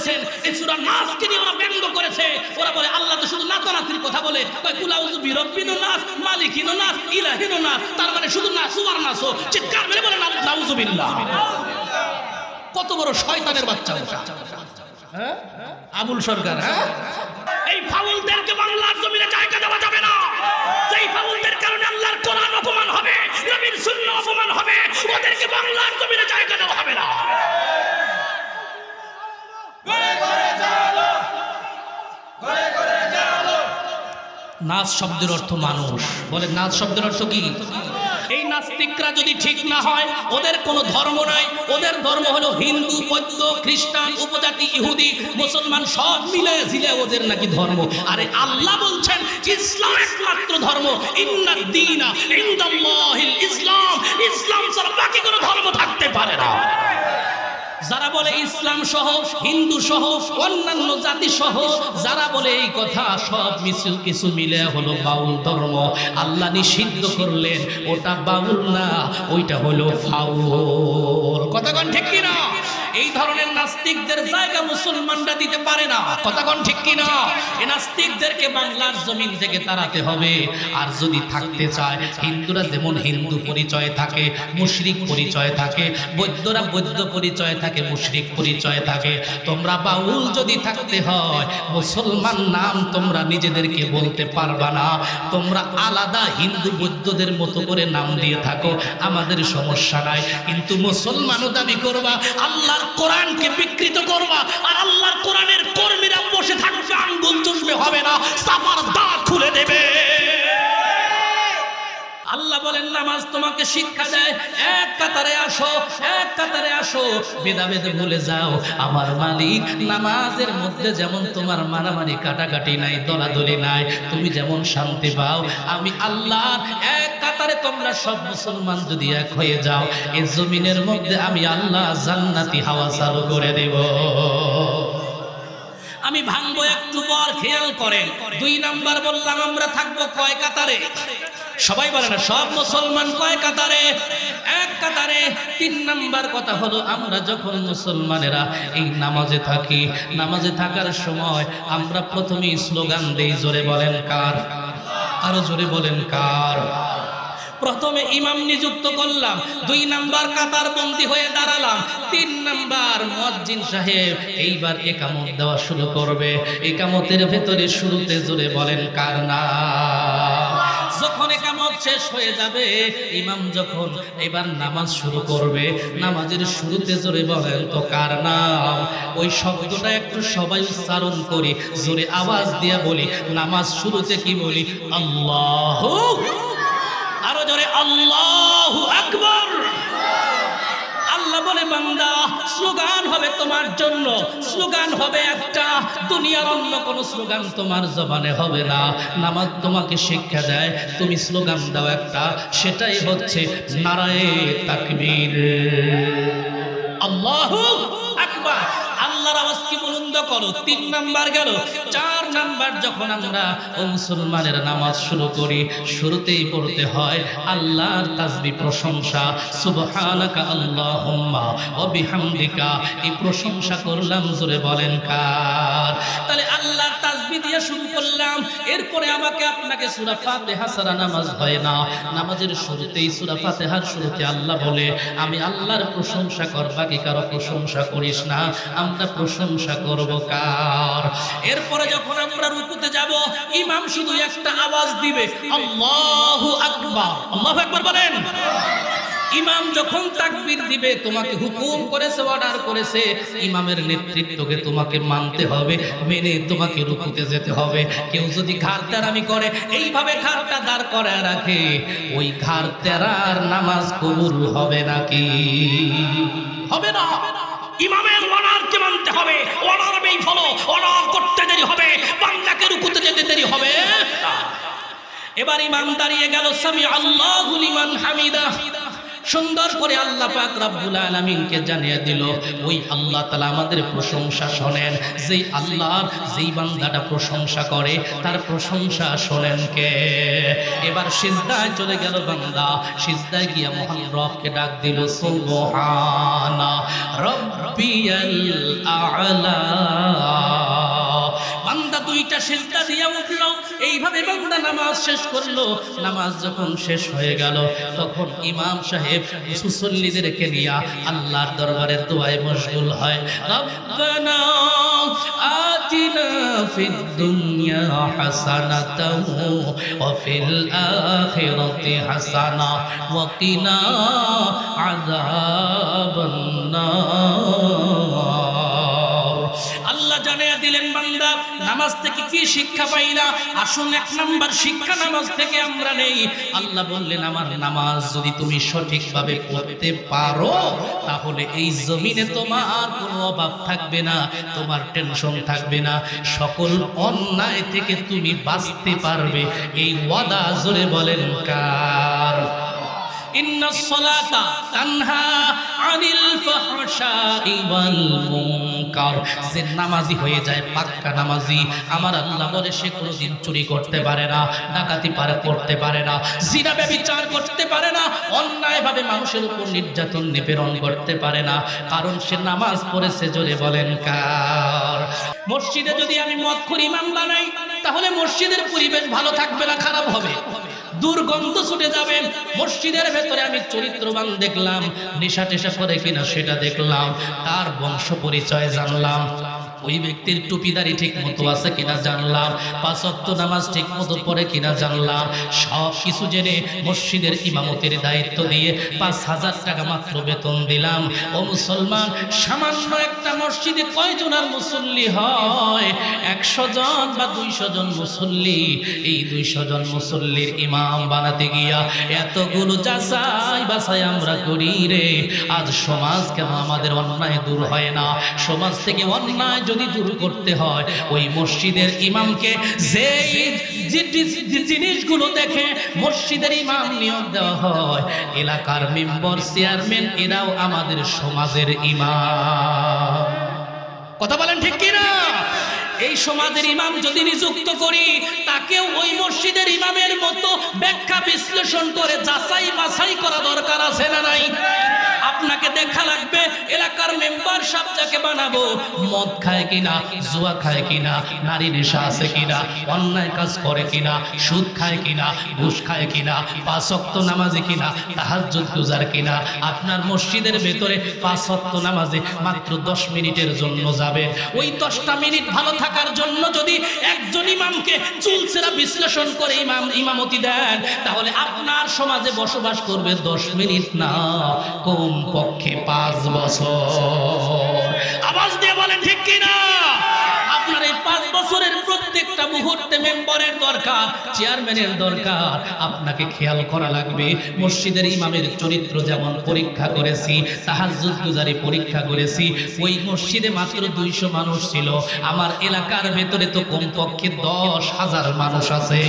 করেছেন। এই সূরা নাসকে নিয়ে ওরা ব্যঙ্গ করেছে। ওরা বলে আল্লাহ তো শুধু নাতানাতির কথা বলে, কয় কুল আউযু বিরাব্বিন নাস মালিকিন নাস ইলাহিন নাস, তার মানে শুধু নাস আর নাস। চিৎকার মেরে বলে নাউযুবিল্লাহ। কত বড় শয়তানের বাচ্চা ওটা, হ্যাঁ আবুল সরকার। হ্যাঁ, এই ফাউলদেরকে বাংলার জমিনে জায়গা দেওয়া যাবে না। যেই ফাউলদের কারণে আল্লাহর কোরআন অপমান হবে, নবীর সুন্নাহ অপমান হবে, ওদেরকে বাংলার জমিনে জায়গা দেওয়া হবে না। নাস শব্দের অর্থ মানুষ। বলে নাস শব্দের অর্থ কি? এই নাস্তিকরা যদি ঠিক না হয়, ওদের কোনো ধর্ম নাই। ওদের ধর্ম হলো হিন্দু, বৌদ্ধ, খ্রিস্টান, উপজাতি, ইহুদি, মুসলমান সব মিলে ঝিলে ওদের নাকি ধর্ম। আরে আল্লাহ বলছেন ইসলাম একমাত্র ধর্ম। ইন্নাদ দীনা ইনদাল্লাহিল ইসলাম। ইসলাম ছাড়া বাকি কোনো ধর্ম থাকতে পারে না। যারা বলে ইসলাম সহ, হিন্দু সহ, অন্যান্য জাতি সহ যারা বলে এই কথা, সব কিছু মিলে হলো বাউল ধর্ম। আল্লাহ নিষিদ্ধ করলেন ওটা বাউল না, ওইটা হলো ফাউল। কথা কোন ঠিক কিনা? এই ধরনের নাস্তিকদের জায়গা মুসলমানরা দিতে পারে না। কথা কোন ঠিক কিনা? এই নাস্তিকদেরকে বাংলার জমিন থেকে তাড়াতে হবে। আর যদি থাকতে চায়, হিন্দুরা যেমন হিন্দু পরিচয় থাকে, মুশরিক পরিচয় থাকে, বৌদ্ধরা বৌদ্ধ পরিচয় থাকে, মুশরিক পরিচয় থাকে, তোমরা বাউল যদি থাকতে হয়, মুসলমান নাম তোমরা নিজেদেরকে বলতে পারবা না। তোমরা আলাদা হিন্দু বৌদ্ধদের মতো করে নাম দিয়ে থাকো, আমাদের সমস্যা নাই। কিন্তু মুসলমানও দাবি করবা, আল্লাহর কোরআনকে বিকৃত করবা, আর আল্লাহর কোরআনের কর্মীরা বসে থাকবে, আঙ্গুল চুষবে, হবে না, সাফার দাঁত খুলে দেবে। আল্লাহ বলেন নামাজ তোমাকে শিক্ষা দেয়, এক কাতারে আসো, এক কাতারে আসো, ভেদাভেদ ভুলে যাও। আমার মালিক নামাজের মধ্যে যেমন তোমার মারামারি কাটাকাটি নাই, দলাদলি নাই, তুমি যেমন শান্তি পাও, আমি আল্লাহ এক কাতারে তোমরা সব মুসলমান যদি এক হয়ে যাও, এই জমিনের মধ্যে আমি আল্লাহ জান্নাতি হাওয়া চালু করে দেব। আমি ভাঙবো একটু পর, খেয়াল করেন। 2 নাম্বার বললাম আমরা থাকবো কয় কাতারে? সবাই বলে না, সব মুসলমান কয় কাতারে? এক কাতারে। 3 নাম্বার কথা হলো, আমরা যখন মুসলমানেরা এই নামাজে থাকি, নামাজে থাকার সময় আমরা প্রথমেই স্লোগান দেই, জোরে বলেন কার? আরো জোরে বলেন কার? প্রথমে ইমাম নিযুক্ত করলাম, 2 নাম্বার কাতার বন্দী হয়ে দাঁড়ালাম, 3 নাম্বার মুয়াজ্জিন সাহেব এইবার ইকামত দেওয়া শুরু করবে। ইকামতের ভেতরে শুরুতে জোরে বলেন কার নাম? যখন ইকামত শেষ হয়ে যাবে, ইমাম যখন এবার নামাজ শুরু করবে, নামাজের শুরুতে জোরে বলেন তো কার নাম? ওই শব্দটা একটু সবাই উচ্চারণ করি, জোরে আওয়াজ দিয়ে বলি। নামাজ শুরুতে কি বলি? আল্লাহু, আরো জোরে আল্লাহু আকবার। আল্লাহ বলে বান্দা, স্লোগান হবে তোমার জন্য, স্লোগান হবে একটা, দুনিয়ার অন্য কোন স্লোগান তোমার জবানে হবে না। নামাজ তোমাকে শিক্ষা দেয়, তুমি স্লোগান দাও একটা, সেটাই হচ্ছে নারায়ে তাকবীর, আল্লাহু আকবার। আল্লাহর আওয়াজ কি বুলন্দ করো। 3 নাম্বার গেল। 4 নাম্বার যখন আমরা মুসলমানের নামাজ শুরু করি, শুরুতেই পড়তে হয় আল্লাহর তাসবিহ, প্রশংসা, সুবহানাকা আল্লাহুম্মা ওয়া বিহামদিকা। এই প্রশংসা করলাম, জোরে বলেন কার? তাহলে আল্লাহর তাসবিহ দিয়ে শুরু করলাম, এরপরে আমাকে আপনাকে সূরা ফাতিহা ছাড়া নামাজ হয় না। নামাজের শুরুতেই সূরা ফাতিহার শুরুতে আল্লাহ বলে, আমি আল্লাহর প্রশংসা কর, বাকি কারো প্রশংসা করিস না। আমরা প্রশংসা করব কার? এরপরে যখন আমরা রুকুতে যাব, ইমাম শুধু একটা আওয়াজ দিবে, আল্লাহু আকবার। আল্লাহু আকবার বলেন। ইমাম যখন তাকবীর দিবে, তোমাকে হুকুম করেছে, অর্ডার করেছে, ইমামের নেতৃত্বকে তোমাকে মানতে হবে, মেনে তোমাকে রুকুতে যেতে হবে। কেউ যদি ঘাড় তেরামি করে, এইভাবে ঘাড়টা দাঁড় করে রাখে, ওই ঘাড় তেরার নামাজ কবুল হবে নাকি? হবে না। ইমামের অর্ডারকে মানতে হবে, অর্ডারই ফলো, অর্ডার করতে দেরি হবে, বান্দাকে রুকুতে যেতে দেরি হবে। এবার ইমাম দাঁড়িয়ে গেল, সামি আল্লাহু লিমান হামিদা। সুন্দর করে আল্লাহ পাক রব্বুল আলামিনকে জানিয়ে দিল। ওই আল্লাহ তাআলা আমাদের প্রশংসা শোনেন। যেই আল্লাহর যেই বান্দাটা প্রশংসা করে তার প্রশংসা শোনেন কে? এবার সিজদায় চলে গেল বান্দা। সিজদায় গিয়া মহান রবকে ডাক দিল, সুবহানা রাব্বিয়াল আ'লা। বান্দা দুইটা সিজদা দিয়া উঠলো। এইভাবে বান্দা নামাজ শেষ করলো। নামাজ যখন শেষ হয়ে গেল তখন ইমাম সাহেব মুসল্লিদেরকে নিয়ে আল্লাহর দরবারে দোয়ায় মশগুল হয়। রব্বানা আতিনা ফিদ দুনিয়া হাসানাতাও ওয়া ফিল আখিরাতি হাসানা ওয়া কিনা আযাবান নার। আল্লাহ জানিয়ে দিলেন, বান্দা নামাজ থেকে কি শিক্ষা পাই না? আসুন এক নাম্বার শিক্ষা নামাজ থেকে আমরা নেই। আল্লাহ বললেন, আমার নামাজ যদি তুমি সঠিকভাবে পড়তে পারো তাহলে এই জমিনে তোমার কোনো অভাব থাকবে না, তোমার টেনশন থাকবে না, সকল অন্যায় থেকে তুমি বাঁচতে পারবে। এই ওয়াদা জোরে বলেন কার? ইন্নাস সালাতা তানহা আনিল ফাহশাই ওয়াল মুনকার। যে নামাজি হয়ে যায়, পাক্কা নামাজি, আমার আল্লাহ বলে সে কোনোদিন চুরি করতে পারে না, ডাকাতি করতে পারে না, জিনা ব্যভিচার করতে পারে না, অন্যায়ভাবে মানুষের উপর নির্যাতন নিপীড়ন করতে পারে না, কারণ সে নামাজ পড়েছে। জোরে বলেন কার? মসজিদে যদি আমি মদখোর ইমাম বানাই তাহলে মসজিদের পরিবেশ ভালো থাকবে না, খারাপ হবে, দুর্গন্ধ ছুটে যাবে। মসজিদের ভেতরে আমি চরিত্রবান দেখলাম, নেশা টেশা করে কিনা সেটা দেখলাম, তার বংশ পরিচয় জানলাম, ওই ব্যক্তির টুপিদারি ঠিক মতো আছে কিনা জানলাম, 5 ওয়াক্ত নামাজ ঠিক মতো পড়ে কিনা জানলাম। সব কিছু জেনে মসজিদের ইমামতির দায়িত্ব দিয়ে 5,000 টাকা মাত্র বেতন দিলাম। ও মুসলমান, সামান্য একটা মসজিদে কয়জনের মুসল্লি হয়? 100 জন বা 200 জন মুসল্লি। এই 200 জন মুসল্লির ইমাম বানাতে গিয়া এতগুলো যাচাই বাছাই আমরা করি রে। আজ সমাজ কেন আমাদের অন্যায় দূর হয় না? সমাজ থেকে অন্যায় যদি দূর করতে হয়, ওই মসজিদের ইমামকে যে জিনিসগুলো দেখে মসজিদের ইমাম নিয়োগ দেওয়া হয়, এলাকার মেম্বার চেয়ারম্যান এরাও আমাদের সমাজের ইমাম। কথা বলেন ঠিক কিনা? এই সমাজের ইমাম যদি নিযুক্ত করি, তাকেও ওই মসজিদের ইমামের মতো ব্যাখ্যা বিশ্লেষণ করে যাচাই বাছাই করা দরকার আছে না নাই? আপনাকে দেখা লাগবে এলাকার মেম্বার সাহেব যাকে বানাবো, মদ খায় কিনা, জুয়া খায় কিনা, নারী নেশা আছে কিনা, অন্যায় কাজ করে কিনা, সুদ খায় কিনা, ঘুষ খায় কিনা, 5 ওয়াক্ত নামাজি কিনা, তাহাজ্জুদ গুজার কিনা। আপনার মসজিদের ভেতরে 5 ওয়াক্ত নামাজে মাত্র 10 মিনিটের জন্য যাবে। ওই 10টা মিনিট ভালো থাকার জন্য যদি একজন ইমামকে চুলচেরা বিশ্লেষণ করে ইমামতি দেন, তাহলে আপনার সমাজে বসবাস করবে 10 মিনিট না, কম পক্ষে 5 বছর। আওয়াজ দিয়ে বলেন ঠিক কিনা? আপনার এই 5 বছরের প্রত্যেকটা মুহূর্তে মেম্বারের দরকার, চেয়ারম্যানের দরকার। আপনাকে খেয়াল করা লাগবে। মসজিদের ইমামের চরিত্র যেমন পরীক্ষা করেছি, তাহাজ্জুদ গুজারি পরীক্ষা করেছি। ওই মসজিদে মাত্র 200 মানুষ ছিল, আমার এলাকার ভেতরে তো কমপক্ষে 10,000 মানুষ আছে।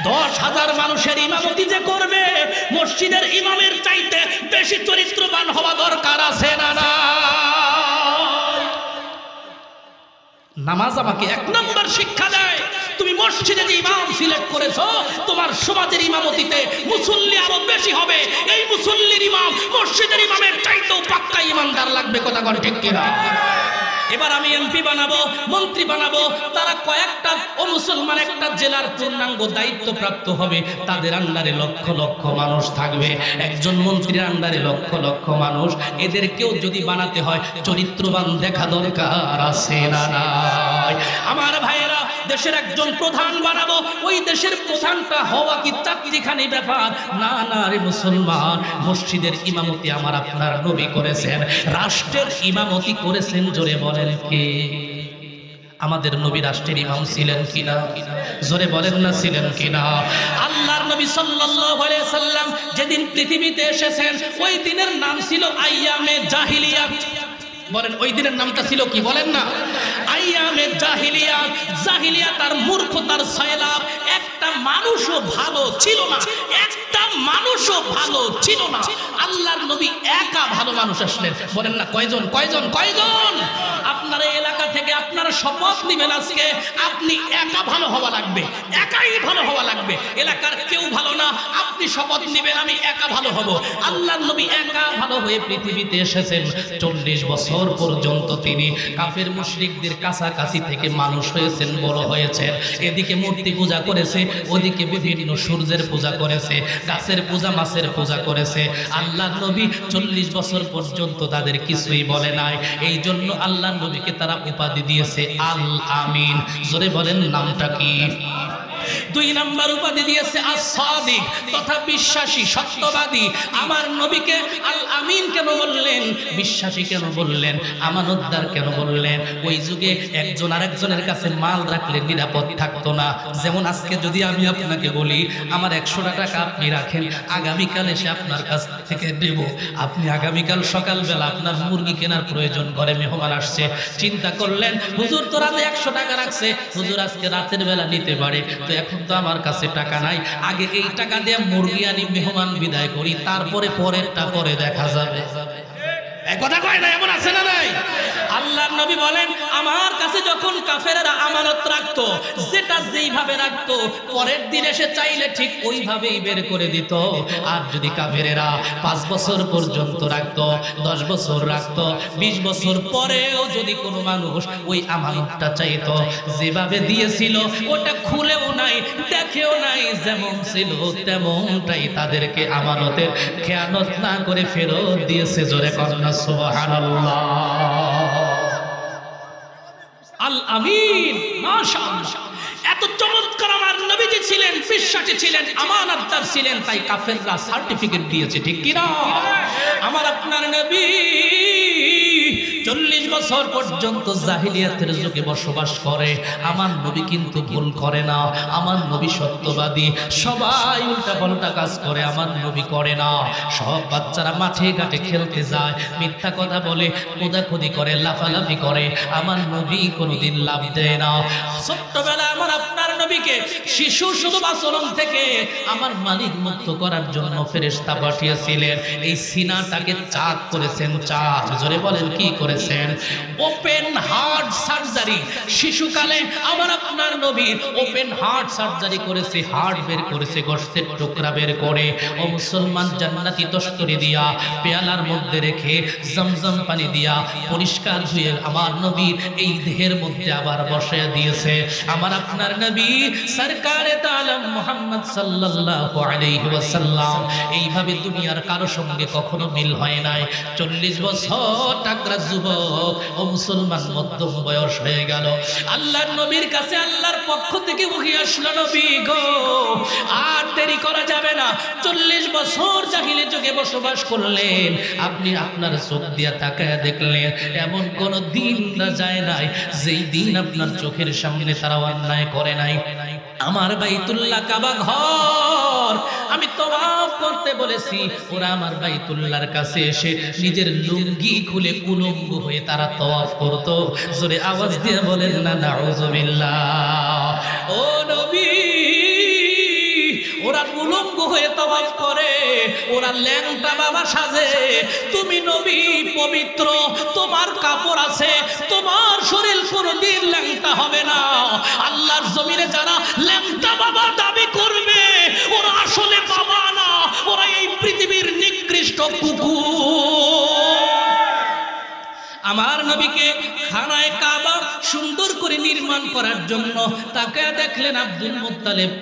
10,000 মানুষের ইমামতি যে করবে, মসজিদের ইমামের চাইতে বেশি চরিত্রবান হওয়া দরকার আছে না না? নামাজ আমাকে 1 নম্বর শিক্ষা দেয়। তুমি মসজিদে যে ইমাম সিলেক্ট করেছো, তোমার সমাজের ইমামতিতে মুসল্লি আরো বেশি হবে। এই মুসল্লির ইমাম মসজিদের ইমামের চাইতেও পাক্কা ইমানদার লাগবে। কথা বল ঠিক কিনা? এবার আমি এমপি বানাবো, মন্ত্রী বানাবো, তারা কয়েকটা ও মুসলমান একটা জেলার পূর্ণাঙ্গ দায়িত্বপ্রাপ্ত হবে, তাদের আন্ডারে লক্ষ লক্ষ মানুষ থাকবে। একজন মন্ত্রীর আন্ডারে লক্ষ লক্ষ মানুষ। এদেরকেও যদি বানাতে হয়, চরিত্রবান দেখা দরকার আছে না নাই? আমার ভাইয়েরা, দেশের একজন প্রধান বানাবো, ওই দেশের প্রধানটা হওয়া কি চাকরিখানি ব্যাপার? না না রে মুসলমান, মসজিদের ইমামতি আমার আপনার নবী করেছেন, রাষ্ট্রের ইমামতি করেছেন। জোরে বলেন কে? আমাদের নবী রাষ্ট্রের ইমাম ছিলেন কিনা? জোরে বলেন না ছিলেন কিনা? আল্লাহর নবী সাল্লাল্লাহু আলাইহি সাল্লাম যেদিন পৃথিবীতে এসেছেন, ওই দিনের নাম ছিল আইয়ামে জাহিলিয়াত। বলেন ওই দিনের নামটা ছিল কি? বলেন না, আইয়ামে জাহিলিয়াত। জাহিলিয়াত আর মূর্খতার সয়লাব। একটা মানুষও ভালো ছিল না, একটা মানুষও ভালো ছিল না। আল্লাহর নবী একা ভালো মানুষ আসলেন। বলেন না কয়জন কয়জন কয়জন? আপনার এই এলাকা থেকে আপনারা শপথ নেবেন আজকে আপনি একা ভালো হওয়া লাগবে, একাই ভালো হওয়া লাগবে। এলাকার কেউ ভালো না, আপনি শপথ নেবেন আমি একা ভালো হব। আল্লাহর নবী একা ভালো হয়ে পৃথিবীতে এসেছেন। 40 বছর পর্যন্ত তিনি কাফের মুশরিকদের কাছাকাছি থেকে মানুষ হয়েছেন, বড় হয়েছেন। এদিকে মূর্তি পূজা করেছে, ওদিকে বিভিন্ন সূর্যের পূজা করেছে, গাছের পূজা, মাছের পূজা করেছে। আল্লাহর নবী 40 বছর পর্যন্ত তাদের কিছুই বলে নাই। এই জন্য আল্লাহর নবীকে তারা উপাধি দিয়েছে আল আমিন। জোরে বলেন নামটা কি? 2 নাম্বার উপাধি দিয়েছে আস-সাদিক, তথা বিশ্বাসী, সত্যবাদী। আমার নবীকে আল আমিন কেন বললেন? বিশ্বাসী কেন বললেন? আমানতদার কেন বললেন? ওই যুগে একজন আরেকজনের কাছে মাল রাখলে নিরাপদ থাকতো না। যেমন আজকে যদি আমি আপনাকে বলি আমার 100 টাকা আপনি রাখেন, আগামীকাল এসে আপনার কাছ থেকে দেব। আপনি আগামীকাল সকালবেলা আপনার মুরগি কেনার প্রয়োজন, ঘরে মেহমান আসছে, চিন্তা করলেন হুজুর তো রাতে 100 টাকা রাখছে, হুজুর আজকে রাতের বেলা নিতে পারে, তো এখন তো আমার কাছে টাকা নাই, আগে এই টাকা দিয়ে মুরগি আনি, মেহমান বিদায় করি, তারপরে পরেরটা পরে দেখা যাবে। কথা কয় না, এমন আছে না নাই? আল্লাহর নবী বলেন আমার কাছে যখন কাফেররা আমানত রাখতো, যেটা যেইভাবে রাখতো পরের দিন এসে চাইলে ঠিক ওইভাবেই বের করে দিত। আর যদি কাফেররা 5 বছর পর্যন্ত রাখতো, 10 বছর রাখতো, 20 বছর পরেও যদি কোনো মানুষ ওই আমানতটা চাইতো, যেভাবে দিয়েছিল ওটা খুলেও নাই, দেখেও নাই, যেমন ছিল তেমনটাই তাদেরকে আমানতের খেয়ানত না করে ফেরত দিয়েছে। জোরে কন্যা সুবহানাল্লাহ। আল আমিন, মাশাআল্লাহ। এত চমৎকার আমার নবীজি ছিলেন, বিশ্বাসী ছিলেন, আমানতদার ছিলেন, তাই কাফেররা সার্টিফিকেট দিয়েছে, ঠিক কি না? আমার আপনার নবী 40 বছর পর্যন্ত জাহিলিয়াতের যুগে বসবাস করে। আমার নবী কিন্তু ভুল করে না, আমার নবী সত্যবাদী। সবাই উল্টা পাল্টা কাজ করে, আমার নবী করে না। সব বাচ্চারা মাঠে ঘাটে খেলতে যায়, মিথ্যা কথা বলে, খোদাখুদি করে, লাফালাফি করে, আমার নবী কোনোদিন লাভ দেয় না। ছোট্টবেলা আমার আপনার নবীকে শিশু শুধু আচরণ থেকে আমার মালিক মুক্ত করার জন্য ফেরেশতা পাঠিয়েছিলেন। এই সিনাটাকে চাক করেছেন, চাক। জোরে বলেন কি করেছেন? Open heart surgery. শিশুকালে আমার আপনার নবী ওপেন হার্ট সার্জারি করেছে, হার্ট বের করেছে, গোশতের টুকরা বের করে ও মুসলমান জান্নাতি তস্তরি দিয়া পেয়ালার মধ্যে রেখে জমজম পানি দিয়া পরিষ্কার ধুয়ে আমার নবীর এই দেহের মধ্যে আবার বসায় দিয়েছে। আমার আপনার নবী সরকারে তাআলাম মুহাম্মদ সাল্লাল্লাহু আলাইহি ওয়াসাল্লাম এইভাবে দুনিয়ার কারো সঙ্গে কখনো মিল হয় নাই। 40 বছর টাকরা যুবক ও মুসলমান মধ্যম বয়স হয়ে গেল। আল্লাহর নবীর কাছে আল্লাহর পক্ষ থেকে উঠে আসলো, নবী গো আর দেরি করা যাবে না। 40 বছর জাহিলি যুগে বসবাস করলেন, আপনি আপনার চোখ দিয়া তাকায় দেখলেন এমন কোন দিন না যায় নাই যেই দিন আপনার চোখের সামনে তারা অন্যায় করে নাই। আমার বাইতুল্লাহ কাবা ঘর আমি তওয়াফ করতে বলেছি, ওরা আমার বাইতুল্লাহর কাছে এসে নিজের লুঙ্গি খুলে উলঙ্গ হয়ে তারা তওয়াফ করত। জোরে আওয়াজ দিয়ে বলেন না নাউযুবিল্লাহ। ও নবী, ওরা উলঙ্গ হয়ে তওয়াফ করে, ওরা ল্যাংটা বাবা সাজে। তুমি নবী পবিত্র, তোমার কাপড় আছে, তোমার শরীর কোনদিন ল্যাংটা হবে না। আল্লাহর জমিনে যারা ল্যাংটা বাবা দাবি করবে ওরা আসলে বাবা না, ওরা এই পৃথিবীর নিকৃষ্ট কুকুর। আমার নবীকে খানায়ে কাবা সুন্দর করে নির্মাণ করার জন্য তাকে দেখলেন আব্দুল মুত্তালিব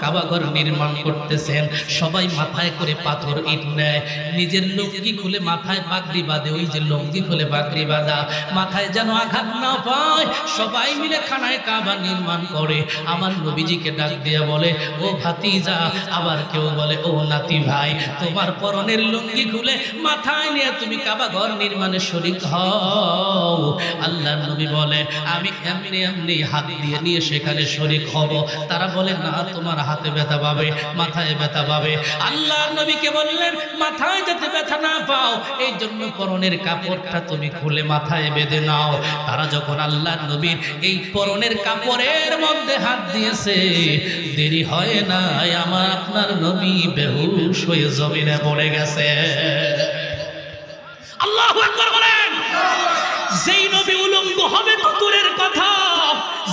কাবা ঘর নির্মাণ করতেছেন। সবাই মাথায় করে পাথর ইট নেয়, নিজের লুঙ্গি খুলে মাথায় পাগড়ি বাঁধে, ওই যে লুঙ্গি খুলে পাগড়ি বাঁধা, মাথায় যেন আঘাত না পায়। সবাই মিলে খানায়ে কাবা নির্মাণ করে। আমার নবীজিকে ডাক দিয়া বলে ও ভাতিজা, আবার কেউ বলে ও নাতি ভাই, তোমার পরনের লুঙ্গি খুলে মাথায় নিয়ে তুমি কাবা ঘর নির্মাণে শরীর শরীক হও। আল্লাহর নবী বলে আমি এমনি এমনি হাত দিয়ে নিয়ে সেখানে শরীক হব। তারা বলে না, তোমার হাতে ব্যথা পাবে, মাথায় ব্যথা পাবে। আল্লাহর নবীকে বললেন মাথায় যাতে ব্যথা না পাও এই জন্য পরনের কাপড়টা তুমি খুলে মাথায় বেঁধে নাও। তারা যখন আল্লাহর নবীর এই পরনের কাপড়ের মধ্যে হাত দিয়েছে, দেরি হয় না, আমার আপনার নবী বেহুশ হয়ে জমিনে পড়ে গেছে। আল্লাহু আকবার বলেন। যেই নবী উলঙ্গ হবে তো দূরের কথা,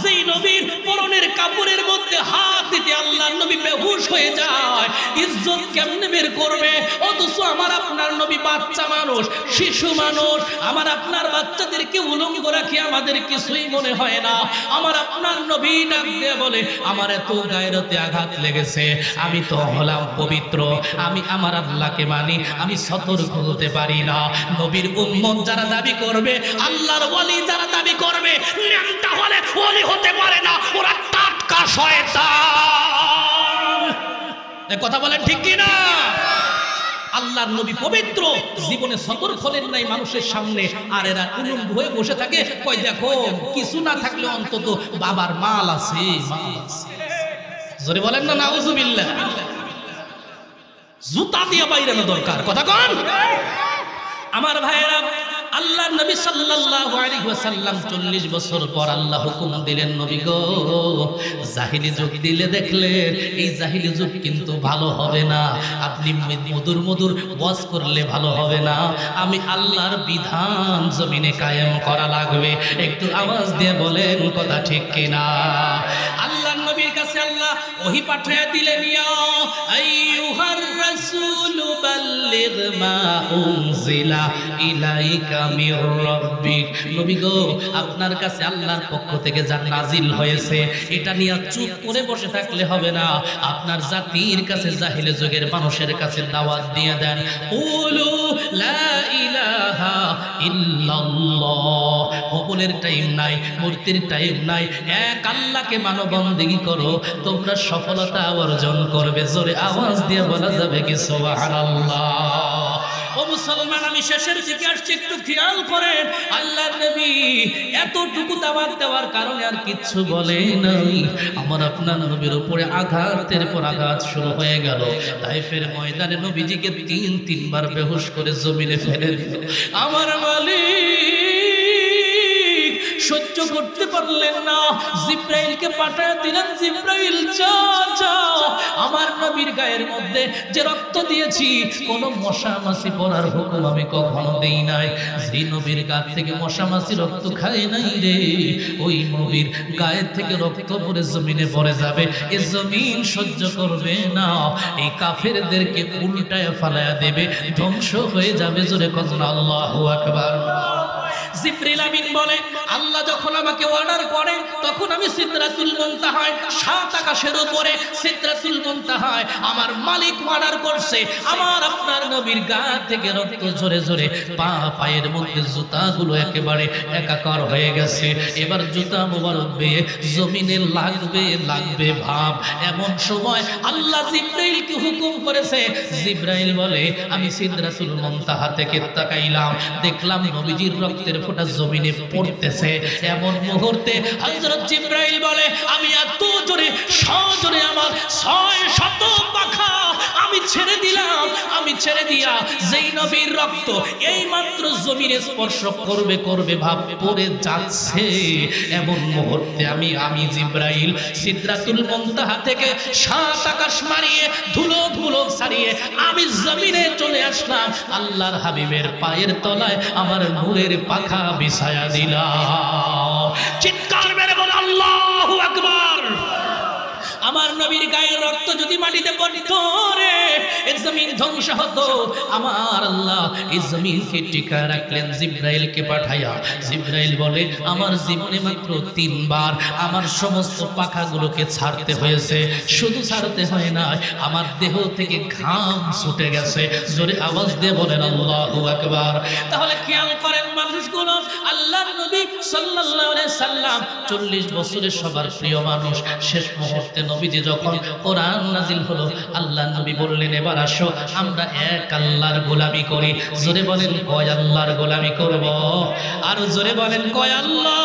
যেই নবীর পরনের কাপড়ের মধ্যে হাত দিতে আল্লাহর নবী বেহুশ হয়ে যায়, ইজ্জত কেমনে বের করবে? অথচ আমার আপনার নবী বাচ্চা মানুষ, শিশু মানুষ। আমার আপনার বাচ্চাদেরকে উলঙ্গ রাখি আমাদের কিছুই মনে হয় না। আমার আপনার নবী ডাক দিয়ে বলে আমার এত গায়রতে আঘাত লেগেছে, আমি তো হলাম পবিত্র, আমি আমার আল্লাহকে মানি, আমি সতর্ক হতে পারি না। নবীর উম্মত যারা দাবি করবে, আল্লাহর ওয়ালি যারা দাবি করবে, ন্যাংটা হলে ওয়ালি হতে পারে না, ওরা টাটকা শয়তান। এই কথা বলেন ঠিক কি না? আল্লাহর নবী পবিত্র, জীবনে সতর্ক হলেন নাই মানুষের সামনে, আর এরা উলঙ্গ হয়ে বসে থাকে। কই দেখো, কিছু না থাকলে অন্তত বাবার মাল আছে, মাল আছে। জোরে বলেন না নাউজুবিল্লাহ। জুতা দিয়ে বাইরানো দরকার, কথা কোন? আমার ভাইয়েরা, আল্লাহর নবী সাল্লাল্লাহু আলাইহি ওয়াসাল্লাম 40 বছর পর আল্লাহ হুকুম দিলেন, নবী গো জাহিলি যুগ দিলে দেখলেন এই জাহিলি যুগ কিন্তু ভালো হবে না, আপনি মধুর মধুর ওয়াজ করলে ভালো হবে না, আমি আল্লাহর বিধান জমিনে কায়েম করা লাগবে। একটু আওয়াজ দিয়ে বলেন কথা ঠিক কিনা? আল্লাহর নবীর কাছে আল্লাহ ওহী পাঠিয়ে দিলেন, ইয়া আইয়ুহার রাসূল বাল্লিগ মা উনজিলা ইলাইকা মির রাব্বিক। নবী গো আপনার কাছে আল্লাহর পক্ষ থেকে যা নাজিল হয়েছে এটা নিয়ে চুপ করে বসে থাকলে হবে না, আপনার জাতির কাছে জাহিলি যুগের মানুষের কাছে দাওয়াত দিয়ে দেন। কুলু লা ইলাহা ইল্লাল্লাহ। কবুলের টাইম নাই, মূর্তির টাইম নাই, এক আল্লাহকে মানো, বন্দেগী করো, তোমরা সফলতা অর্জন করবে। জোরে আওয়াজ দিয়ে বলা যাবে কি সুবহানাল্লাহ? ও মুসলমান, আমি শেষের দিকে আসছি, একটু খেয়াল করেন। আল্লাহর নবী এতটুকু দাওয়াত দেওয়ার কারণে আর কিচ্ছু বলে নাই। আমার আপনার নবীর উপরে আঘাতের পর আঘাত শুরু হয়ে গেল। তাইফের ময়দানে নবীজিকে 3 বার বেহুশ করে জমিনে ফেলে দিল। আমার মালিক সহ্য করতে পারলেন না, জিব্রাইলকে পাঠিয়ে দিলেন, জিব্রাইল যাও, আমার নবীর গায়ের মধ্যে যে রক্ত দিয়েছি কোন মশা মাছি পড়ার হুকুম আমি কখনো দেই নাই। যে নবীর গা থেকে মশা মাছি রক্ত খায় নাই রে, ওই নবীর গায়ের থেকে রক্ত পড়ে জমিনে পড়ে যাবে, এই জমিন সহ্য করবে না, এই কাফেরদেরকে উল্টায় ফালায়া দেবে, ধ্বংস হয়ে যাবে। জোরে বলুন আল্লাহু আকবার। জিবরিল আমিন বলে আল্লাহ যখন আমাকে অর্ডার করে তখন আমি সিদরাতুল মুনতাহায়, 7 আকাশের উপরে সিদরাতুল মুনতাহায় আমার মালিক অর্ডার করছে, আমার আপনার নবীর গা থেকে রক্ত ঝরে ঝরে পায়ের মধ্যে জুতাগুলো একেবারে একাকার হয়ে গেছে। এবার জুতা মোবারক বেয়ে জমিনে লাগবে ভাব। এমন সময় আল্লাহ জিবরাইলকে হুকুম করেছে। জিবরাইল বলে আমি সিদরাতুল মুনতাহা থেকে তাকাইলাম, দেখলাম নবীজির রক্তের ফোঁটা জমিনে পড়তেছে। এমন মুহূর্তে হযরত জিবরাইল বলে আমি এত জোরে সজোরে আমার 600 পাখা আমি ছেড়ে দিলাম। আমি ছেড়ে দিয়া যেই নবীর রক্ত এই মাত্র জমিনে স্পর্শ করবে ভাব পড়ে যাচ্ছে, এমন মুহূর্তে আমি জিবরাইল সিদরাতুল মুনতাহা থেকে 7 আকাশ মারিয়ে ধুলো ছাড়িয়ে আমি জমিনে চলে আসলাম। আল্লাহর হাবিবের পায়ের তলায় আমার নূরের পাখা বিছায়া দিলাম। চিৎকার মেরে বল আল্লাহু আকবার। আমার নবীর গায়ের রক্ত যদি মাটিতে পড়তো রে, এই জমিন ধ্বংস হতো। আমার আল্লাহ এই জমিনকে টিকা রাখলেন জিবরাইলকে পাঠাইয়া। জিবরাইল বলে আমার জীবনে মাত্র 3 বার আমার সমস্ত পাখাগুলোকে ছাড়তে হয়েছে। শুধু ছাড়তে হয় না, আমার দেহ থেকে ঘাম ছুটে গেছে। জোরে আওয়াজ দিয়ে বলেন আল্লাহু আকবার। তাহলে খেয়াল করেন মানুষগুলো, আল্লাহর নবী সাল্লাল্লাহু আলাইহি সাল্লাম 40 বছরের সবার প্রিয় মানুষ, শেষ মুহূর্তে নবীজি যখন কোরআন নাজিল হলো আল্লাহ নবী বললেন এবার আসো আমরা এক আল্লাহর গোলামি করি। জোরে বলেন কয় আল্লাহর গোলামি করব? আর জোরে বলেন কয় আল্লাহ?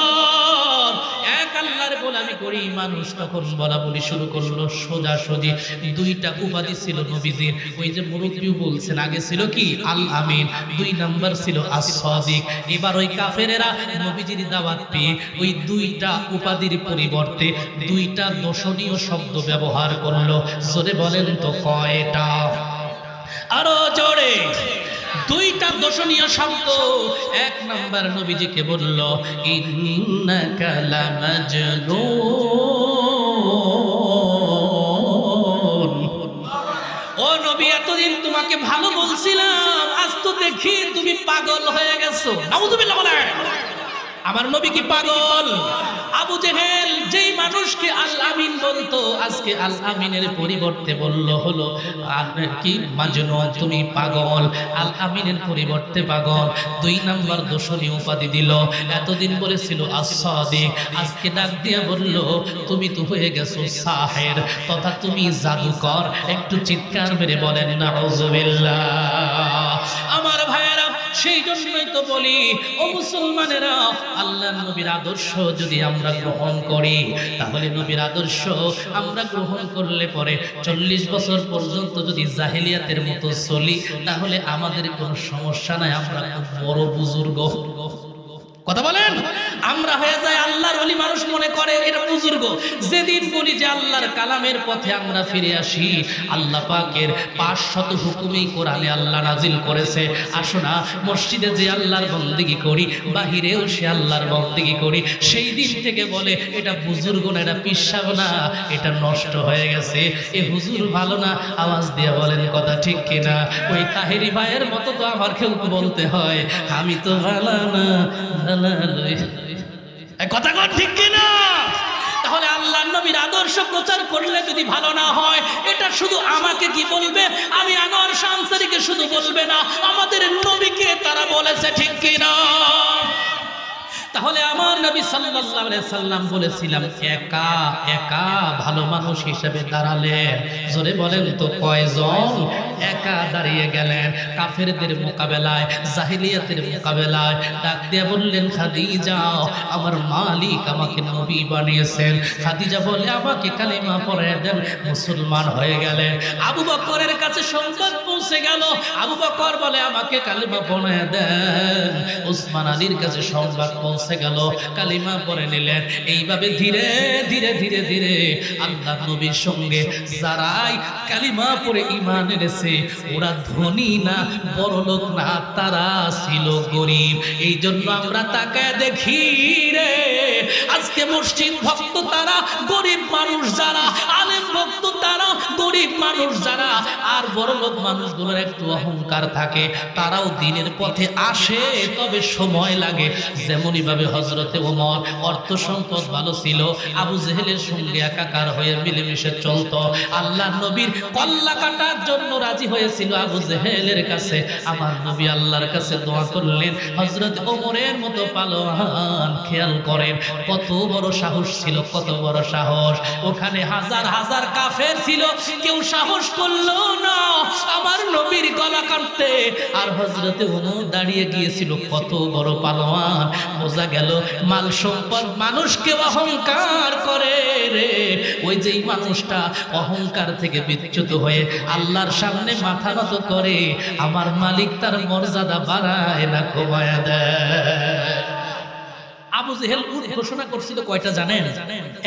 এক আল্লাহর গোলামি করি। মানুষ তখন বলা বলি শুরু করলো সোজাসুজি। দুইটা উপাধি ছিল নবীজির, ওই যে মুরব্বী বলছেন আগে ছিল কি আল আমিন, 2 নাম্বার ছিল আস-সাদিক। এবার ওই কাফেরেরা নবীজির দাওয়াত পেয়ে ওই দুইটা উপাধির পরিবর্তে দুইটা দোষণীয় শব্দ ব্যবহার করলো। জোরে বলেন তো কয়টা? আরো জোরে। দুইটা দোষণীয় শব্দ। এক নাম্বার নবীজিকে বলল ইন্নাকা লামাজনুন, ও নবী এতদিন তোমাকে ভালো বলছিলাম, আজ তো দেখি তুমি পাগল হয়ে গেছো। নাউযুবিল্লাহ বলেন। আমার নবী কি পাগল? আবু জেহেল যেই মানুষকে আল আমিন বলতো আজকে আল আমিনের পরিবর্তে বলল হলো আর কি মাজনুন, তুমি পাগল। আল আমিনের পরিবর্তে পাগল। 2 নাম্বার দোষণীয় উপাধি দিল। এতদিন বলেছিল আস-সাদিক, আজকে ডাক দিয়া বলল তুমি তো হয়ে গেছো সাহের, তথা তুমি জাদুকর। একটু চিৎকার মেরে বলেন নাউযুবিল্লাহ। আমার ভাইয়েরা, সেই জন্যই তো বলি ও মুসলমানেরা, আল্লাহর নবীর আদর্শ যদি আমরা গ্রহণ করি তাহলে নবীর আদর্শ আমরা গ্রহণ করলে পরে 40 বছর পর্যন্ত যদি জাহেলিয়াতের মতো চলি তাহলে আমাদের কোনো সমস্যা নাই। আমরা খুব বড় বুজুর্গ। কথা বলেন। আমরা হয়ে যায় আল্লাহর ওলি, মানুষ মনে করে এটা বুজুর্গ। যেদিন বলি যে আল্লাহর কালামের পথে আমরা ফিরে আসি, আল্লাহ পাকের 500 হুকুমই কোরআনে আল্লাহ নাজিল করেছে। আসো না মসজিদে যে আল্লাহর বন্দেগী করি, বাহিরেও সে আল্লাহর বন্দেগী করি। সেই দিন থেকে বলে এটা বুজুর্গ না, এটা পিসাব না, এটা নষ্ট হয়ে গেছে, এ হুজুর ভালো না। আওয়াজ দিয়ে বলেন কথা ঠিক কিনা? ওই তাহেরি ভাইয়ের মতো তো আমার কেউ বলতে হয় আমি তো ভালো না, কথা কর ঠিক কিনা? তাহলে আল্লাহর নবীর আদর্শ প্রচার করলে যদি ভালো না হয়, এটা শুধু আমাকে কি বলবে? আমি আনোয়ার শাহ আনসারীকে শুধু বলবে না, আমাদের নবীকে তারা বলেছে, ঠিক কিনা? তাহলে আমার নবী সাল্লাল্লাহু আলাইহি সাল্লাম বলেছিলাম একা একা ভালো মানুষ হিসেবে দাঁড়ালেন। জোরে বলেন তো কয়জন? একা দাঁড়িয়ে গেলেন কাফেরদের মোকাবেলায়, জাহেলিয়াতের মোকাবেলায়। ডাক দিয়ে বললেন খাদিজা, আমার মালিক আমাকে নবী বানিয়েছেন। খাদিজা বলে আমাকে কালিমা পড়িয়ে দেন, মুসলমান হয়ে গেলেন। আবু বকরের কাছে সংবাদ পৌঁছে গেল, আবু বকর বলে আমাকে কালিমা পড়িয়ে দেন। ওসমান আলীর কাছে সংবাদ পৌঁছে গেল, কালিমা পড়ে নিলেন। এইভাবে ধীরে ধীরে ধীরে ধীরে আল্লাহ নবীর সঙ্গে যারাই কালিমা পড়ে ঈমান এনেছে ওরা ধনী না, বড়লোক না, তারা ছিল গরিব। এই জন্য আমরা তাকায় দেখি রে, আজকে মসজিদ ভক্ত তারা, গরিব মানুষ যারা, আলেম ভক্ত তারা, গরিব মানুষ যারা। আর বড়লোক মানুষগুলোর একটু অহংকার থাকে, তারাও দিনের পথে আসে, তবে সময় লাগে। যেমনই ভাবে হযরতে ওমর অর্থ সম্পদ ভালো ছিল, আবু জেহেলের সঙ্গে একাকার হয়ে মিলেমিশে চলত। আল্লাহ নবীর কল্লা কাটার জন্য রাজি হয়েছিল আবু জেহেলের কাছে। আমার নবী আল্লাহর কাছে দোয়া করলেন হযরত ওমরের মতো পালোয়ান। খেয়াল করেন কত বড় সাহস ছিল, কত বড় সাহস। ওখানে হাজার হাজার কাফের ছিল, কেউ সাহস করলো না আমার নবীর গলা কাটতে। আর হযরতে ওমর দাঁড়িয়ে গিয়েছিল, কত বড় পালোয়ান। বোঝা গেল মাল সম্পদ মানুষকে অহংকার করে রে। ওই যেই মানুষটা অহংকার থেকে বিচ্যুত হয়ে আল্লাহর সামনে মাথা নত করে, আমার মালিক তার মর্যাদা বাড়ায় না, কমায় দেয়। আবু জেহেল উট ঘোষণা করছিল কয়টা জানেন?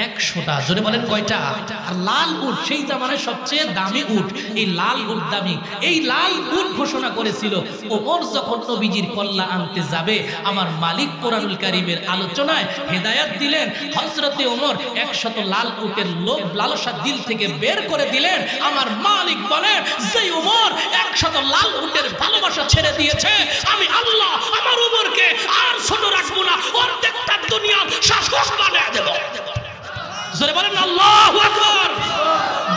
100টা। জোরে বলেন কয়টা? আর লাল উট সেই জামানায় সবচেয়ে দামি উট, এই লাল উট দামি। এই লাল উট ঘোষণা করেছিল। ওমর যখন নবীজির কল্লা আনতে যাবে, আমার মালিক কোরআনুল কারীমের আলোচনায় হেদায়েত দিলেন। হযরতে ওমর 100 লাল উটের লোভ লালসা দিল থেকে বের করে দিলেন। আমার মালিক বলেন, যেই ওমর 100 লাল উটের ভালোবাসা ছেড়ে দিয়েছে, আমি আল্লাহ আমার ওমরকে আর ছোট রাখবো না, অর্ধেকটা দুনিয়ার শাসক বানিয়ে দেব। জোরে বলেন আল্লাহু আকবার।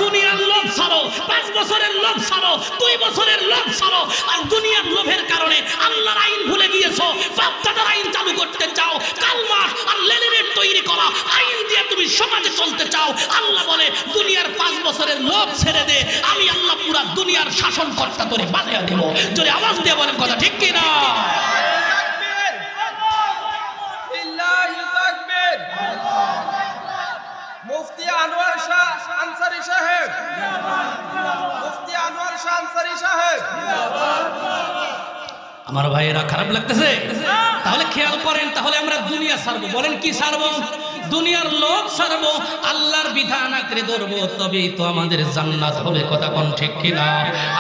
দুনিয়ার লোভ ছাড়ো, 5 বছরের লোভ ছাড়ো, 2 বছরের লোভ ছাড়ো। আর দুনিয়ার লোভের কারণে আল্লাহর আইন ভুলে গিয়েছো, বাপদাদার আইন চালু করতে চাও। কালমাস আর লেলিনের তৈরি করা আইন দিয়ে তুমি সমাজে চলতে চাও, আল্লাহ বলে দুনিয়ার 5 বছরের লোভ ছেড়ে দে, আমি আল্লাহ পুরা দুনিয়ার শাসনকর্তা তোরে বানিয়ে দেব। যদি আওয়াজ দিয়ে বলেন কথা ঠিক কি না? মুফতি আনোয়ার শাহ আনসারী সাহেব, মুফতি আনোয়ার শাহ আনসারী সাহেব। আমার ভাইয়েরা খারাপ লাগতেছে? তাহলে খেয়াল করেন, তাহলে আমরা দুনিয়া ছাড়বো। বলেন কি ছাড়বো? দুনিয়ার লোভ ছাড়বো, আল্লাহর বিধান আঁকড়ে ধরবো, তবেই তো আমাদের জান্নাত হবে। কথা কোন ঠিক কিনা?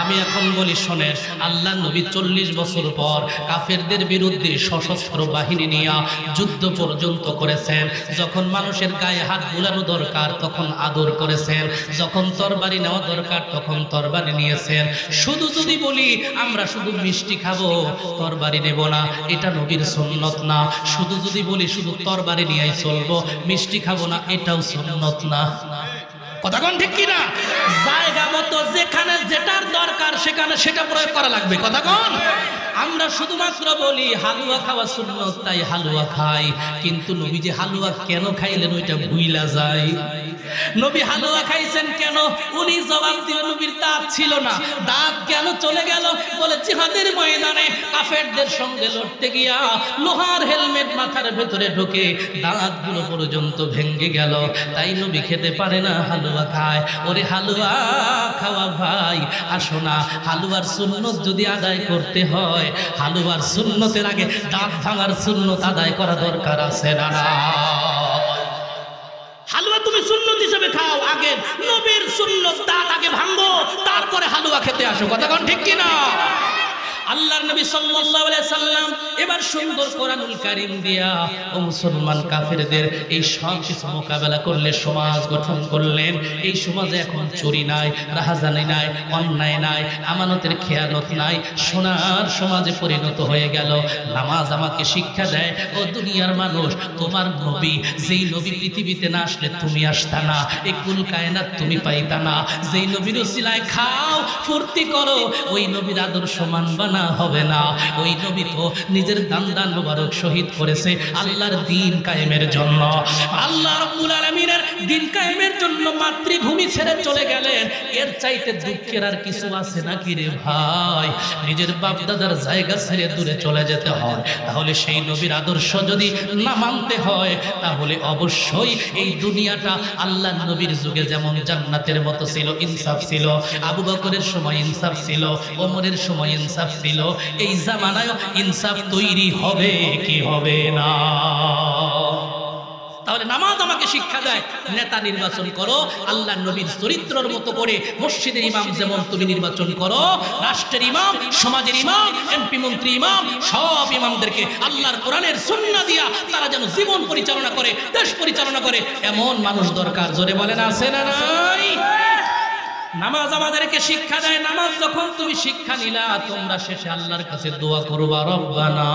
আমি এখন বলি শোনেন, আল্লাহ নবী 40 বছর পর কাফেরদের বিরুদ্ধে সশস্ত্র বাহিনী নিয়ে যুদ্ধ পর্যন্ত করেছেন। যখন মানুষের গায়ে হাত বুলানো দরকার তখন আদর করেছেন, যখন তরবারি নেওয়া দরকার তখন তরবারি নিয়েছেন। শুধু যদি বলি আমরা শুধু মিষ্টি খাবো, তরবারি নেব না, এটা নবীর সুন্নত না। শুধু যদি বলি শুধু তরবারি নিয়েই চলবো, মিষ্টি খাবো না, এটাও সুন্নত না। কথা কোন ঠিক কিনা? জায়গা মতো যেখানে যেটার দরকার সেখানে সেটা প্রয়োগ করা লাগবে। কথা কোন? আমরা শুধুমাত্র বলি হালুয়া খাওয়া সুন্নত, তাই হালুয়া খাই, কিন্তু নবী যে হালুয়া কেন খাইলেন ওইটা ভুইলা যায়। নবী হালুয়া খাইছেন কেন? উনি জবাব দিলেন নবীর দাঁত ছিল না। দাঁত কেন চলে গেল? বলে জিহাদের ময়দানে কাফেরদের সঙ্গে লড়তে গিয়া লোহার হেলমেট মাথার ভেতরে ঢোকে দাঁতগুলো পর্যন্ত ভেঙে গেল, তাই নবী খেতে পারে না, হালুয়া খায়। ওরে হালুয়া খাওয়া ভাই, আসো না, হালুয়ার সুন্নত যদি আদায় করতে হয়, হালুয়ার সুন্নতের আগে দাঁত ভাঙার সুন্নত আদায় করা দরকার আছে না? হালুয়া তুমি সুন্নত হিসেবে খাও, আগে নবীর সুন্নত দাঁত আগে ভাঙো, তারপরে হালুয়া খেতে আসো। কথা কোন ঠিক কিনা? আল্লাহর নবী সাল্লাল্লাহু আলাইহি সাল্লাম এবার সুন্দর কোরআনুল কারীম দিয়া ও মুসলমান কাফেরদের এই সব কিছু মোকাবেলা করলে সমাজ গঠন করলেন। এই সমাজে এখন চুরি নাই, রাহাজানি নাই, অন্যায় নাই, আমানতের খেয়ানত নাই, সোনার সমাজে পরিণত হয়ে গেল। নামাজ আমাকে শিক্ষা দেয়, ও দুনিয়ার মানুষ, তোমার নবী, যেই নবী পৃথিবীতে না আসলে তুমি আসতা না, এই কুল কায়নাত তুমি পাইতা না। যেই নবীর উসিলায় খাও, ফুর্তি করো, ওই নবীর আদর্শ মানবা না, হবে না। ওই নবী তো নিজের দান মুবারক শহীদ করেছে আল্লাহর দ্বীন কায়েমের জন্য। আল্লাহ রাব্বুল আলামিনের দ্বীন কায়েমের জন্য মাতৃভূমি ছেড়ে চলে গেলেন। এর চাইতে দুঃখের আর কিছু আছে নাকি রে ভাই? নিজের বাপ দাদার জায়গা ছেড়ে দূরে চলে যেতে হয়, তাহলে সেই নবীর আদর্শ যদি না মানতে হয়, তাহলে অবশ্যই এই দুনিয়াটা আল্লাহর নবীর যুগে যেমন জান্নাতের মতো ছিল, ইনসাফ ছিল, আবু বকরের সময় ইনসাফ ছিল, ওমরের সময় ইনসাফ ছিল, এই জামানায় ইনসাফ তৈরি হবে কি হবে না? তাহলে নামাজ আমাকে শিক্ষা দেয়, নেতা নির্বাচন করো আল্লাহর নবীর চরিত্রের মতো করে। মসজিদের ইমাম যেমন তুমি নির্বাচন করো, রাষ্ট্রের ইমাম, সমাজের ইমাম, এমপি মন্ত্রী ইমাম, সব ইমামদেরকে আল্লাহর কোরআনের সুন্নাহ দিয়া তারা যেন জীবন পরিচালনা করে, দেশ পরিচালনা করে, এমন মানুষ দরকার। জোরে বলেন আছে না নাই? নামাজ আমাদেরকে শিক্ষা দেয়। নামাজ যখন তুমি শিক্ষা নিলা, তোমরা শেষে আল্লাহর কাছে দোয়া করবা, রব্বানা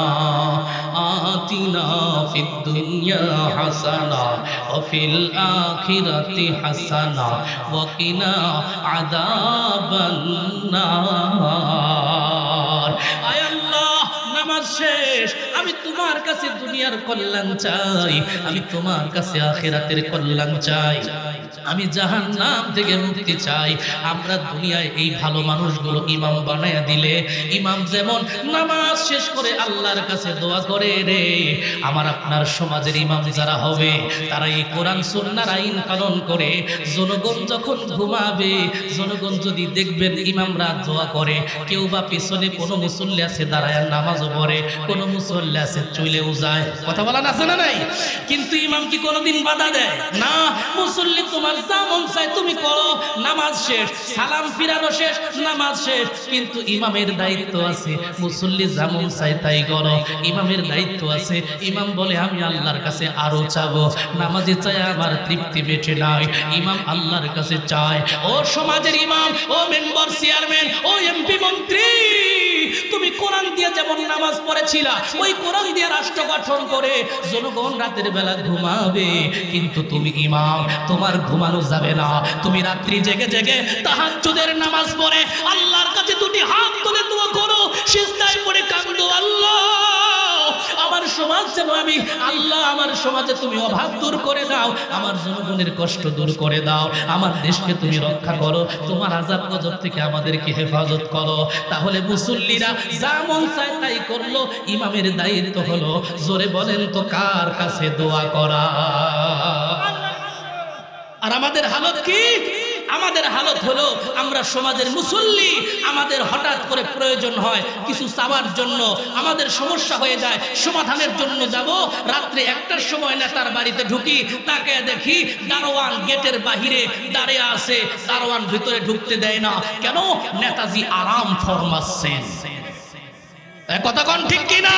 আতিনা ফিদ দুনিয়া হাসানা ওয়া ফিল আখিরাতি হাসানা ওয়া কিনা আযাবান নার। আয় আল্লাহ, নামাজ শেষ, আমি তোমার কাছে দুনিয়ার কল্যাণ চাই, আমি তোমার কাছে আখিরাতের কল্যাণ চাই, আমি জাহান্নাম থেকে মুক্তি চাই। আমরা দুনিয়ায় এই ভালো মানুষগুলো ইমাম বানায়া দিলে, ইমাম যেমন নামাজ শেষ করে আল্লাহর কাছে দোয়া করে, রে আমার আপনার সমাজের ইমাম যারা হবে, তারা এই কোরআন সুন্নাহর আইন পালন করে, জনগণ যখন ঘুমাবে, জনগণ যদি দেখবেন ইমামরা দোয়া করে, কেউ বা পিছনে কোনো মুসল্লি আছে দাঁড়ায় নামাজও পড়ে, কোনো মুসল্লি আছে চলেও যায়। কথা বলা আছে না নাই? কিন্তু ইমাম কি কোনোদিন বাধা দেয় না? মুসল্লি তোমার যা মন চায় তুমি করো, নামাজ শেষ, সালাম ফিরানো শেষ, নামাজ শেষ। কিন্তু ইমামের দায়িত্ব আছে, মুসল্লি যা মন চায় তাই করো, ইমামের দায়িত্ব আছে। ইমাম বলে আমি আল্লাহর কাছে আরো চাবো, নামাজে চাই আমার তৃপ্তি মেটে নাই, ইমাম আল্লাহর কাছে চায়। ও সমাজের ইমাম, ও মেম্বার, চেয়ারম্যান, ও এমপি মন্ত্রী, তুমি কোরআন দিয়ে যেমন নামাজ পড়েছিলা, ওই কোরআন দিয়ে রাষ্ট্র গঠন করে জনগণ রাতের বেলা ঘুমাবে, কিন্তু তুমি ইমাম, তোমার ঘুমানো যাবে না। তুমি রাত্রি জেগে জেগে তাহাজ্জুদের নামাজ পড়ে আল্লাহর কাছে দুটি হাত তুলে দোয়া করো, সিজদায় পড়ে কাঁদো, আল্লাহ আমার সমাজ সমাজ যেন আমি আল্লাহ আমার সমাজে তুমি অভাব দূর করে দাও, আমার জনগণের কষ্ট দূর করে দাও, আমার দেশকে তুমি রক্ষা করো, তোমার আযাব গজব থেকে আমাদেরকে হেফাজত করো। তাহলে মুসল্লিরা যা মন চায় তাই করলো, ইমামের দায়িত্ব হলো জোরে বলেন তো কার কাছে দোয়া করা। আর আমাদের হালত কি? আমাদের হালত হলো আমরা সমাজের মুসল্লি, আমাদের হঠাৎ করে প্রয়োজন হয় কিছু চাওয়ার জন্য, আমাদের সমস্যা হয়ে যায়, সমাধানের জন্য যাব, রাত্রে 1টার সময় নেতার বাড়িতে ঢুকি, তাকে দেখি দারোয়ান গেটের বাহিরে দাঁড়িয়ে আছে, দারোয়ান ভিতরে ঢুকতে দেয় না। কেন? নেতাজি আরাম ফরমাচ্ছেন। কথা কোন ঠিক কিনা?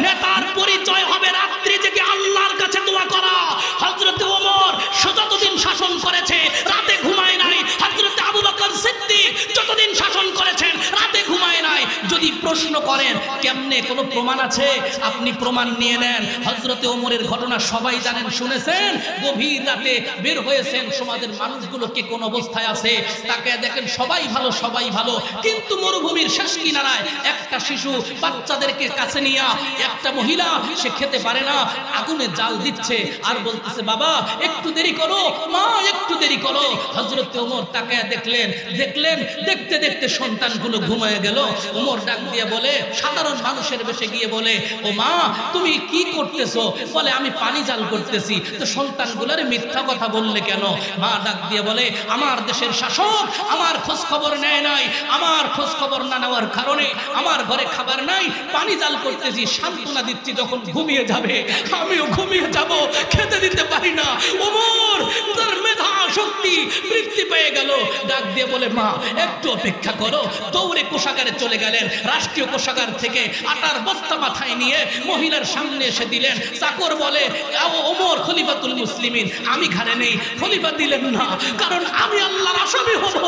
নেতার পরিচয় হবে রাত্রি জেগে আল্লাহর কাছে দোয়া করা। হযরত ওমর যতদিন শাসন করেছে রাতে ঘুমায় নাই, হযরত আবু বকর সিদ্দিক যতদিন শাসন করেছেন রাতে ঘুমায় নাই। যদি প্রশ্ন করেন কেমনে, কোনো প্রমাণ আছে? আপনি প্রমাণ নিয়ে নেন। হযরত ওমরের ঘটনা সবাই জানেন, শুনেছেন। গভীর রাতে বের হয়েছেন, সমাজের মানুষগুলো কে কোন অবস্থায় আছে তাকে দেখেন, সবাই ভালো সবাই ভালো, কিন্তু মরুভূমির শেষ কিনারায় একটা শিশু বাচ্চাদেরকে কাছে নিয়ে, একটা মহিলা সে খেতে পারে না, আগুনে জাল দিচ্ছে আর বলতেছে বাবা একটু দেরি করো, মা একটু দেরি করো। হযরত ওমর তাকায় দেখলেন, দেখতে দেখতে সন্তানগুলো ঘুমায় গেল। ওমর ডাক দিয়ে বলে, সাধারণ মানুষের বেশে গিয়ে বলে, ও মা তুমি কি করতেছো? বলে আমি পানি জাল করতেছি। তো সন্তানগুলোর মিথ্যা কথা বললে কেন? মা ডাক দিয়ে বলে, আমার দেশের শাসক আমার খোঁজ খবর নেয় নাই, আমার খোঁজ খবর না নেওয়ার কারণে আমার ঘরে খাবার নাই, পানি জাল করতেছি, সান্ত্বনা দিচ্ছি, যখন ঘুমিয়ে যাবে আমিও ঘুমিয়ে যাব, খেতে দিতে পারি না। ওমর তার মেধা শক্তি বৃদ্ধি পেয়ে গেল, ডাক দিয়ে বলে মা একটু অপেক্ষা করো। দৌড়ে কোষাগারে চলে গেলেন, রাষ্ট্রীয় কোষাগার থেকে আটার বস্তা মাথায় নিয়ে মহিলার সামনে এসে দিলেন। চাকর বলে, ওমর খলিফাতুল মুসলিমিন, আমি ঘাড়ে নেই। খলিফা দিলেন না, কারণ আমি আল্লাহর আসামি হব,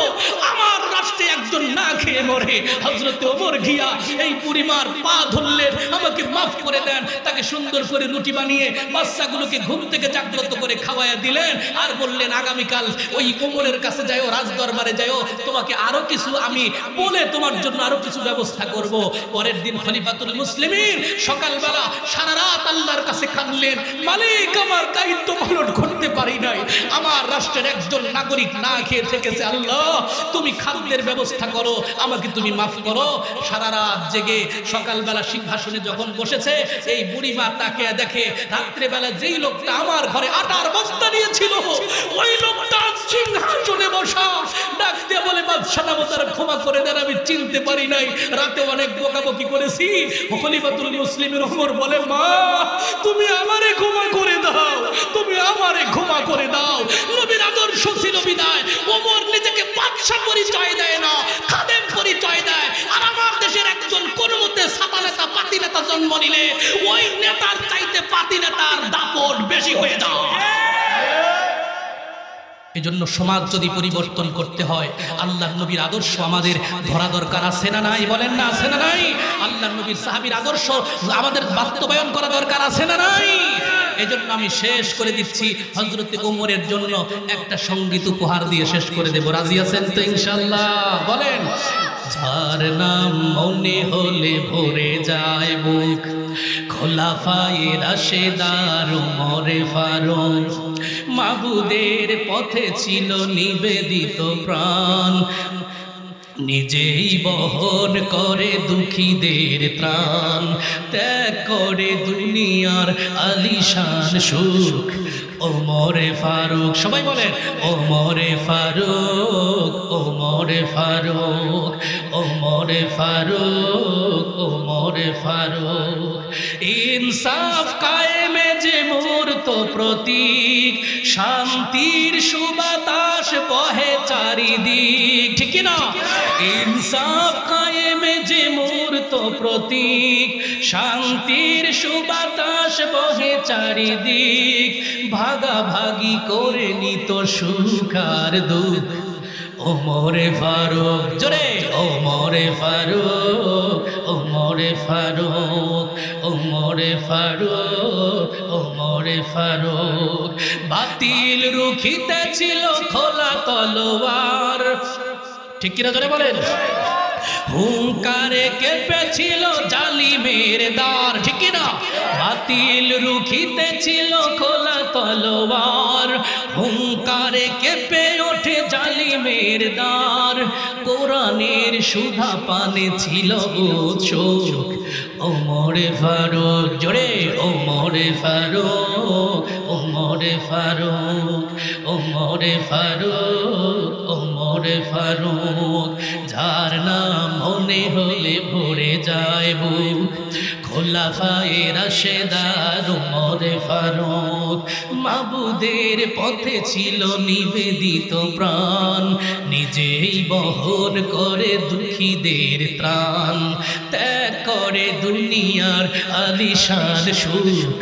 আমার রাষ্ট্রে একজন না খেয়ে মরে। হযরত ওমর গিয়া এই বুড়িমার পা ধরলেন, আমাকে মাফ করে দেন। তাকে সুন্দর করে রুটি বানিয়ে বাচ্চাগুলোকে ঘুম থেকে জাগ্রত করে খাওয়াইয়া দিলেন, আর বললেন আগামীকাল ওই ওমরের কাছে যাও, রাজদরবারে যাও, তোমাকে আরো কিছু আমি বলে তোমার জন্য আরো কিছু ব্যবস্থা করব। পরের দিন খলিফাতুল মুসলিমিন সকালবেলা সারা রাত আল্লাহর কাছে কাঁদলেন, মালিক আমার দায়িত্ব পালন করতে পারি নাই, আমার রাষ্ট্রের একজন নাগরিক না খেয়ে থেকেছে, আল্লাহ তুমি খাদ্যের ব্যবস্থা করো, আমাকে তুমি মাফ করো। সারা রাত জেগে সকালবেলা সিংহাসনে যখন বসেছে, এই বুড়ি মা তাকে দেখে রাত্রেবেলা যেই লোকটা আমার ঘরে আটার বস্তা নিয়েছিল ওই লোকটা সিংহাসনে বসা। ডাক দিয়ে বলে, বাদশাহ তার ক্ষমা করে দেন, আমি চিনতে পারি নাই, রাতে অনেক বকাবকি করেছি। খলিফাতুল মুসলিমিন ওমর বলে, মা তুমি আমারে ক্ষমা করে দাও, তুমি আমারে ক্ষমা করে দাও। নবীর আদর্শ ছিল বিদায় ওমর নিজেকে বাদশা পরিচয় দেয় না, খাদেম পরিচয় দেয়। আর আমার দেশের একজন কোন মতে সাদা নেতা পাতি নেতা জন্ম নিলে ওই নেতার চাইতে পাতি নেতার দাপট বেশি হয়ে যায়। এই জন্য সমাজ যদি পরিবর্তন করতে হয়, আল্লাহর নবীর আদর্শ আমাদের ধরা দরকার, আছে না নাই? বলেন না, আছে না নাই? আল্লাহর নবীর সাহাবীর আদর্শ আমাদের বাস্তবায়ন করা দরকার, আছে না নাই? এই জন্য আমি শেষ করে দিচ্ছি, হযরত ওমরের জন্য একটা সঙ্গীত উপহার দিয়ে শেষ করে দেব। রাজি আছেন তো ইনশাআল্লাহ? বলেন, যার নাম মনে হলে ভরে যায় বুক, খোলাফায়ে রাশেদার ওমরে ফারুক, মাবুদের পথে ছিল নিবেদিত প্রাণ, নিজেই বহন করে দুঃখীদের ত্রাণ, ত্যাগ করে দুনিয়ার আলিশান সুখ, ওমরে ফারুক। সবাই বলেন, ওমরে ফারুক, ওমরে ফারুক, ওমরে ফারুক, ওমরে ফারুক। ইনসাফ কায়েমে যে মূর্ত প্রতীক, শান্তির সুবাতাস বহে চারিদিক, ঠিক না? ইনসাফ কায়েমে যে মূর্ত প্রতীক, শান্তির সুবাতাস বহে চারিদিক, ভাগাভাগি করে নিত সুখ আর দুঃখ, ওমরে ফারুক। জোরে, ওমরে ফারুক, ওমরে ফারুক, ওমরে ফারুক, ওমরে ফারুক। বাতিল রুখিতে ছিল খোলা তলোয়ার, ঠিক কিনা জোরে বলেন? হুঙ্কারে কেঁপেছিল জালিমের দ্বার, ঠিক কিনা? বাতিল রুখিতে ছিল খোলা তলোয়ার, হুঙ্কারে কেঁপে ওঠে জালিমের দ্বার। কোরআনের সুধা পানে ছিল উৎসুক ওমরে ফারুক, জোরে ওমরে ফারুক, ওমরে ফারুক, ওমরে ফারুক, ওমরে ফারুক। যার নাম মনে হলে ভরে যায় বুক, খোলাফায়ে রাশেদার ওমরে ফারুক। মাবুদের পথে ছিল নিবেদিত প্রাণ, নিজেই বহন করে দুঃখীদের ত্রাণ। ত্যাগ করে দুনিয়ার আলিশান সুখ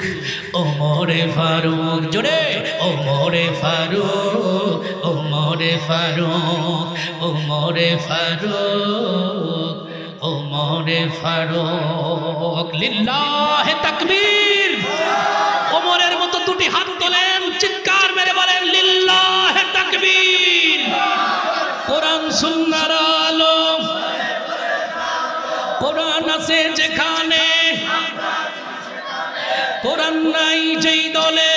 ওমরে ফারুক, জোরে ওমরে ফারুক, ওমরে ফারুক, ওমরে ফারুক, ওমরে ফারুক। লিল্লাহে তাকবীর। ওমরের মতো দুটি হাত তোলেন, চিৎকার মেরে বলেন লিল্লাহে তাকবীর। কোরআন সুন্নাহর আলো, কোরআন আছে যেখানে, কোরআন নাই যেই দলে,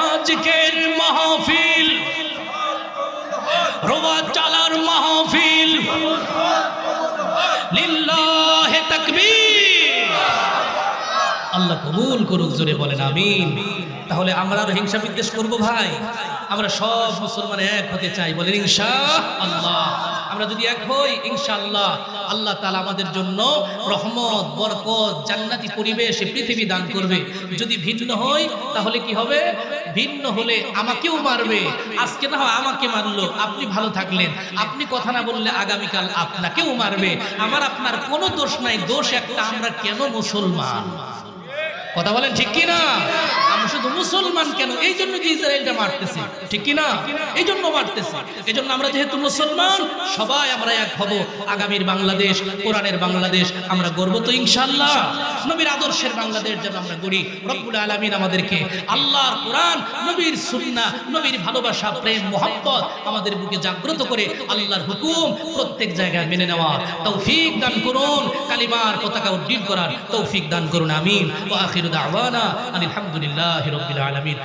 আজকের মাহফিল রোয়া চালার মাহফিল। লিল্লাহে তাকবীর। আল্লাহ কবুল করুক, জোরে বলেন আমিন। তাহলে আমরা আর হিংসা বিদ্বেষ করবো ভাই? আমরা সব মুসলমান এক হতে চাই, বলেন ইনশাআল্লাহ। আমরা যদি এক হই ইনশাআল্লাহ আল্লাহ তাআলা আমাদের জন্য রহমত, বরকত, জান্নাতি পরিবেশ পৃথিবী দান করবে। যদি ভিন্ন হই তাহলে কি হবে? ভিন্ন হলে আমাকেও মারবে। আজকে না হয় আমাকে মারলো, আপনি ভালো থাকলেন। আপনি কথা না বললে আগামীকাল আপনাকেও মারবে। আমার আপনার কোনো দোষ নাই, দোষ একটা, আমরা কেন মুসলমান। কথা বলেন ঠিক কি না? আমরা শুধু মুসলমান কেন, এই জন্য যে ইসরায়েলটা মারতেছে, ঠিক কি না? এই জন্য মারতেছে। এই জন্য আমরা যেহেতু মুসলমান সবাই আমরা এক হব। আগামীর বাংলাদেশ, কোরআনের বাংলাদেশ আমরা গর্ব তো ইনশাআল্লাহ। নবীর আদর্শের বাংলাদেশ যেন আমরা গড়ি। রব্বুল আলামিন আমাদেরকে আল্লাহর কোরআন, নবীর সুন্নাহ, নবীর ভালোবাসা, প্রেম, মোহাব্বত আমাদের বুকে জাগ্রত করে আল্লাহর হুকুম প্রত্যেক জায়গায় মেনে নেওয়ার তৌফিক দান করুন। কালিমার পতাকা উড্ডীন করার তৌফিক দান করুন, আমিন। ওয়া আখিরু দাওয়ানা আলহামদুলিল্লাহি রাব্বিল আলামিন।